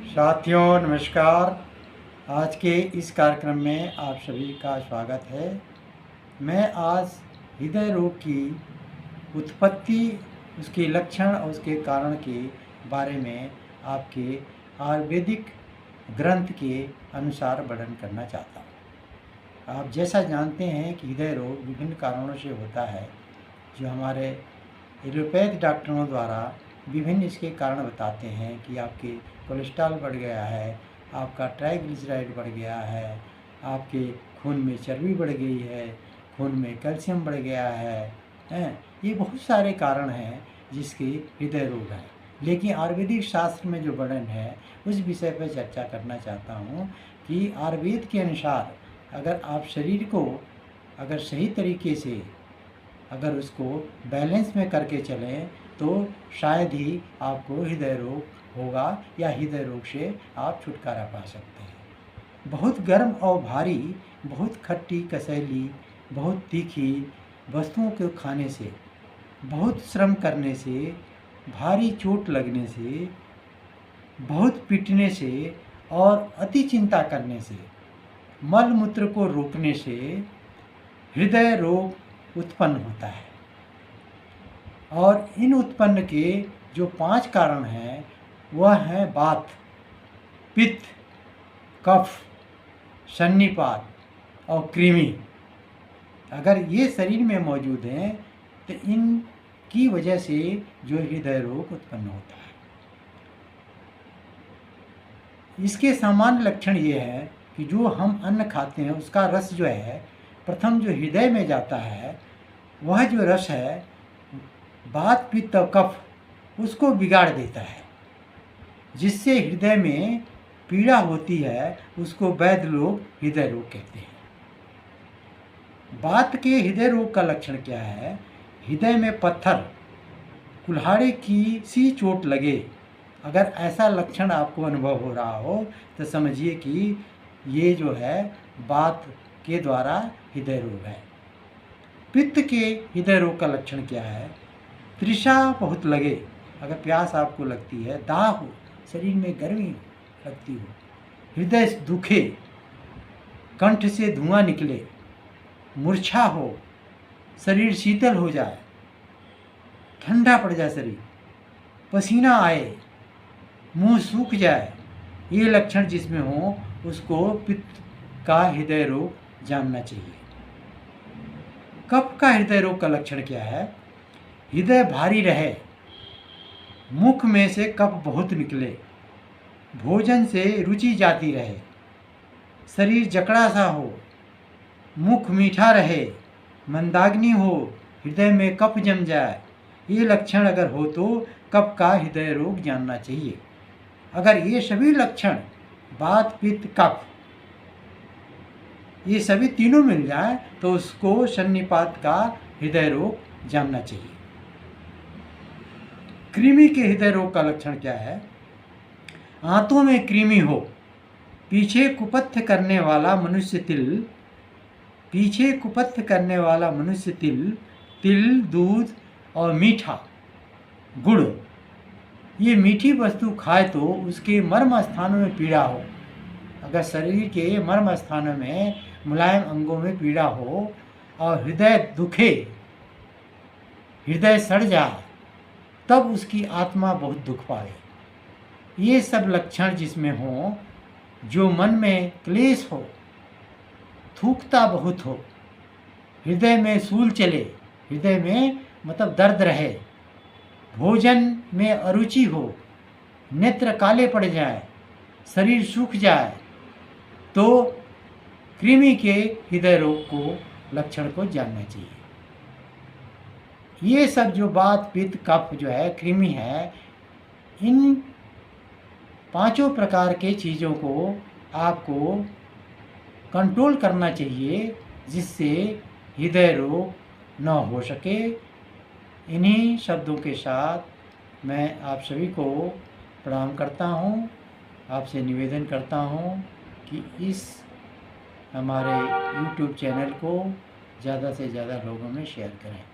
साथियों नमस्कार। आज के इस कार्यक्रम में आप सभी का स्वागत है। मैं आज हृदय रोग की उत्पत्ति, उसके लक्षण और उसके कारण के बारे में आपके आयुर्वेदिक ग्रंथ के अनुसार वर्णन करना चाहता हूँ। आप जैसा जानते हैं कि हृदय रोग विभिन्न कारणों से होता है, जो हमारे एलोपैथ डॉक्टरों द्वारा विभिन्न इसके कारण बताते हैं कि आपके कोलेस्ट्रॉल बढ़ गया है, आपका ट्राइग्लिसराइड बढ़ गया है, आपके खून में चर्बी बढ़ गई है, खून में कैल्शियम बढ़ गया है। ये बहुत सारे कारण हैं जिसके हृदय रोग है। लेकिन आयुर्वेदिक शास्त्र में जो वर्णन है उस विषय पर चर्चा करना चाहता हूँ कि आयुर्वेद के अनुसार अगर आप शरीर को अगर सही तरीके से अगर उसको बैलेंस में करके चलें तो शायद ही आपको हृदय रोग होगा या हृदय रोग से आप छुटकारा पा सकते हैं। बहुत गर्म और भारी, बहुत खट्टी कसैली, बहुत तीखी वस्तुओं को खाने से, बहुत श्रम करने से, भारी चोट लगने से, बहुत पीटने से और अति चिंता करने से, मल मूत्र को रोकने से हृदय रोग उत्पन्न होता है। और इन उत्पन्न के जो 5 कारण हैं वह हैं वात, पित्त, कफ, सन्निपात और कृमि। अगर ये शरीर में मौजूद हैं तो इनकी वजह से जो हृदय रोग उत्पन्न होता है। इसके सामान्य लक्षण ये है कि जो हम अन्न खाते हैं उसका रस जो है प्रथम जो हृदय में जाता है, वह जो रस है वात, पित्त और कफ उसको बिगाड़ देता है, जिससे हृदय में पीड़ा होती है। उसको वैद्य लोग हृदय रोग कहते हैं। वात के हृदय रोग का लक्षण क्या है? हृदय में पत्थर, कुल्हाड़े की सी चोट लगे। अगर ऐसा लक्षण आपको अनुभव हो रहा हो तो समझिए कि ये जो है वात के द्वारा हृदय रोग है। पित्त के हृदय रोग का लक्षण क्या है? तृषा बहुत लगे, अगर प्यास आपको लगती है, दाह हो, शरीर में गर्मी लगती हो, हृदय दुखे, कंठ से धुआं निकले, मूर्छा हो, शरीर शीतल हो जाए, ठंडा पड़ जाए शरीर, पसीना आए, मुंह सूख जाए, ये लक्षण जिसमें हो उसको पित्त का हृदय रोग जानना चाहिए। कफ का हृदय रोग का लक्षण क्या है? हृदय भारी रहे, मुख में से कफ बहुत निकले, भोजन से रुचि जाती रहे, शरीर जकड़ा सा हो, मुख मीठा रहे, मंदाग्नि हो, हृदय में कफ जम जाए, ये लक्षण अगर हो तो कफ का हृदय रोग जानना चाहिए। अगर ये सभी लक्षण वात, पित्त, कफ ये सभी तीनों मिल जाए तो उसको सन्निपात का हृदय रोग जानना चाहिए। कृमि के हृदय रोग का लक्षण क्या है? आंतों में कृमि हो, पीछे कुपथ्य करने वाला मनुष्य तिल, पीछे कुपथ्य करने वाला मनुष्य तिल, तिल, दूध और मीठा गुड़, ये मीठी वस्तु खाए तो उसके मर्म स्थानों में पीड़ा हो। अगर शरीर के मर्म स्थानों में मुलायम अंगों में पीड़ा हो और हृदय दुखे, हृदय सड़ जाए, तब उसकी आत्मा बहुत दुख पाए। ये सब लक्षण जिसमें हो, जो मन में क्लेश हो, थूकता बहुत हो, हृदय में सूल चले, हृदय में मतलब दर्द रहे, भोजन में अरुचि हो, नेत्र काले पड़ जाए, शरीर सूख जाए, तो कृमि के हृदय रोग को लक्षण को जानना चाहिए। ये सब जो वात, पित्त, कफ जो है कृमि है, इन 5 प्रकार के चीज़ों को आपको कंट्रोल करना चाहिए, जिससे हृदय रोग न हो सके। इन्हीं शब्दों के साथ मैं आप सभी को प्रणाम करता हूँ। आपसे निवेदन करता हूँ कि इस हमारे YouTube चैनल को ज़्यादा से ज़्यादा लोगों में शेयर करें।